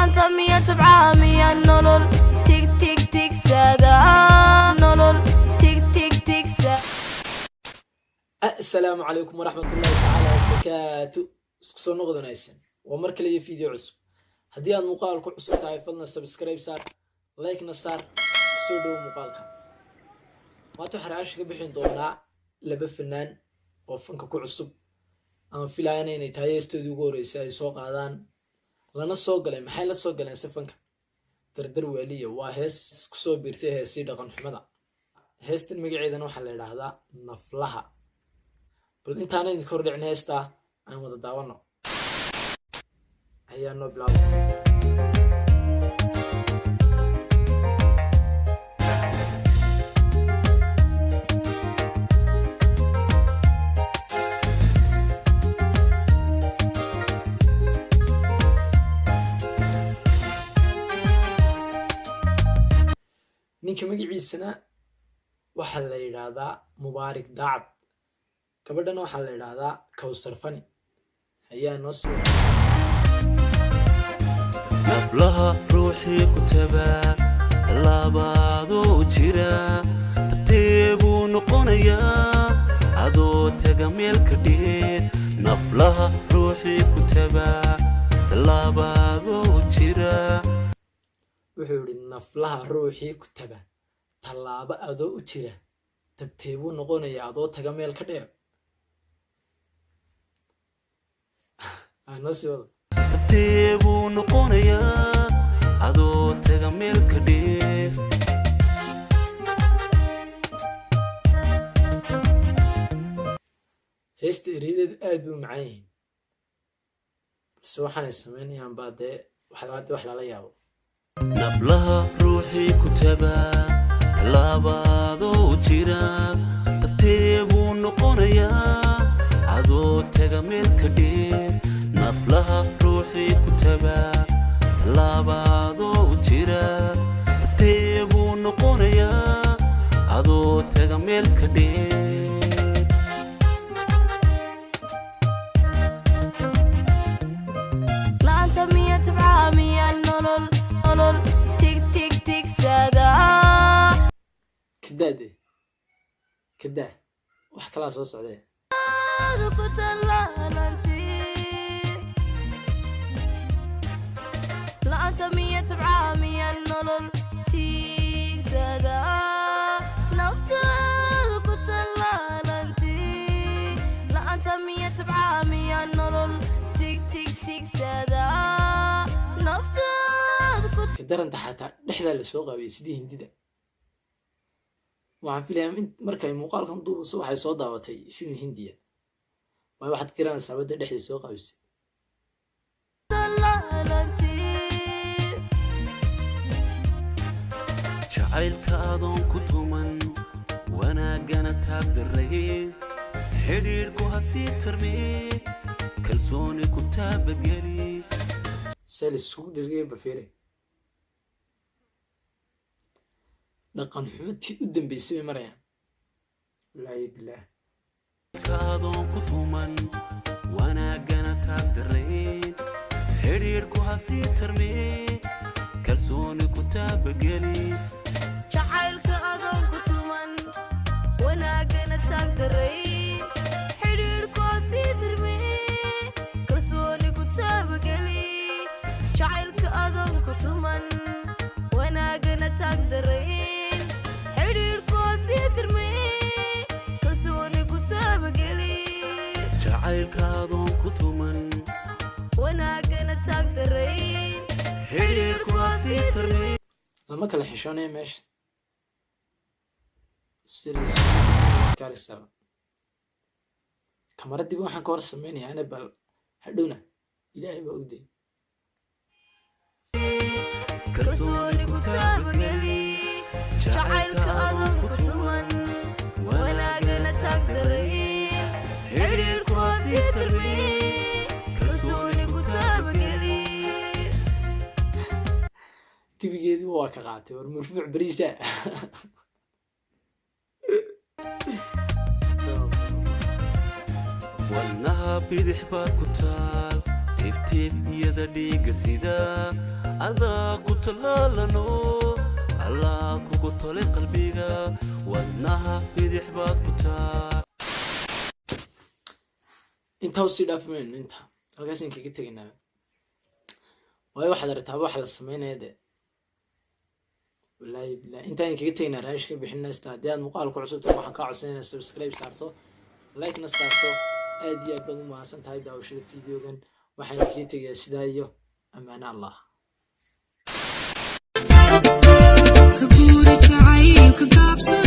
أنت مية بعامية نولول تيك تيك تيك سادا نولول تيك تيك تيك سادا. السلام عليكم ورحمة الله تعالى وبركاته. اسكسو نقدو نايسن ومركا لي فيديو عصب. هدي aan muuqaalku cusub tahay fadlan subscribe saar, like na saar, soo dhow muuqaalka. Maanta xaraash ka bixin doonaa laba fanaan oo fanka ku cusub. Aan filaayay inay tahay studio ugu horeysay ay soo qaadaan. Lana soo galay maxay la soo galeen safanka. Dardar waliya waa hees isku soo biirtay heesii dhaqan xumada. Heestan magaceedana waxa la yiraahdaa Naflaha. bal intaana idin kor dhicin heesta aan wada daawano. ayaa noo bilaabay. ninka magaciisana waxa la yiraahdaa Mubaarak Daacad, gabadhana waxa la yiraahdaa Kawsar Fani. ayaa noo soo naflaha ruuxii ku tabaa talaabadoo jira tartiibuu noqonayaa adoo taga meel ka dheer. naflaha ruuxii ku tabaa talaabadoo jira wuxuu yiri naflaha ruuxii ku taba talaaba adoo u jira tabteebuu noqonayaa adoo taga meel ka dheer. tartiibuu noqonayaa adoo taga meel ka dheer. heesta eriyadeedu aad buu macaan yihiin, balse waxaanay samaynayaan baa dee wax lala yaabo. naflaha ruuxii ku tabaa talaabadoo jira tartiibuu noqonayaa adoo taga meel ka dheer. naflaha ruuxii ku tabaa talaabadoo jira tartiibuu noqonayaa adoo taga meel ka dheer. لا أنت مية بعامية نولول نولول تيك تيك تيك سادا. كدادي كدا wax kala soo socday. لا أنت مية بعامية نولول تيك سادا نفتح كتلالنتي. لا أنت مية بعامية نولول تيك تيك تيك سادا نفتح kadaranta xataa dhexda la soo qaabay sidii hindida. waxaan filayaa in markay muuqaalkan duubso waxay soo daabatay film hindiya, way waxaad garanaysaa wadda dhexda soo qaabisay. jacaylka adoon ku tuman wanaagana taagdaray xidhiidhku ha sii tarmee kalsooni ku taabageli. seel isugu dhirgay bafeere dhaqan xumadtii u dambeysay bay marayaan. wallaahi bilaah adoon ku tuman wanaagana taagdaray xidhiidhku ha sii tarmee kalsooni ku taabageli. jacaylka adoon ku tuman wanaagana taagdaray xidhiidhku ha sii tarmee kalsooni ku taabageli. jacaylka adoon ku tuman wanaagana taagdaray xidhiidhku ha sii tarmee kalsooni ku taabageli. jacaylka adoon ku tuman wanaagana taagdaray xidhiidhku ha sii tarmee. lama kala xishoonaya meesha. kamaradii waxaan ka hor sameynaya ana bal hadhowna ilaahay baa ogday. kalsooni ku taabageli. jacaylka adoon ku tuman wanaagana taagdaray xidhiidhku ha sii tarmee kalsooni ku taabageli. gebigeedii waa ka qaatay war marfuuc bariisa. wadnaha bidix baad ku taal tiiftiif iyada dhiiga sida adaa ku tallaalano allah kugu tolay qalbiga wadnaha bidix baad ku taa inta u sii dhaafmeen inta halkaas in kaga tegaynaa way waxaad aragtaa wax la sameeyay wallahi billah inta in kaga tegaynaa raashka bixinaysta hadii aad muuqaalku cusubta waxaan ka codsanaynaa subscribe saarto like na saarto aad iyo aad u mahadsan tahay daawashada fiidiyogan waxaan kaga tegayaa sidaa iyo amaana allah كبوري جعيل كقابصة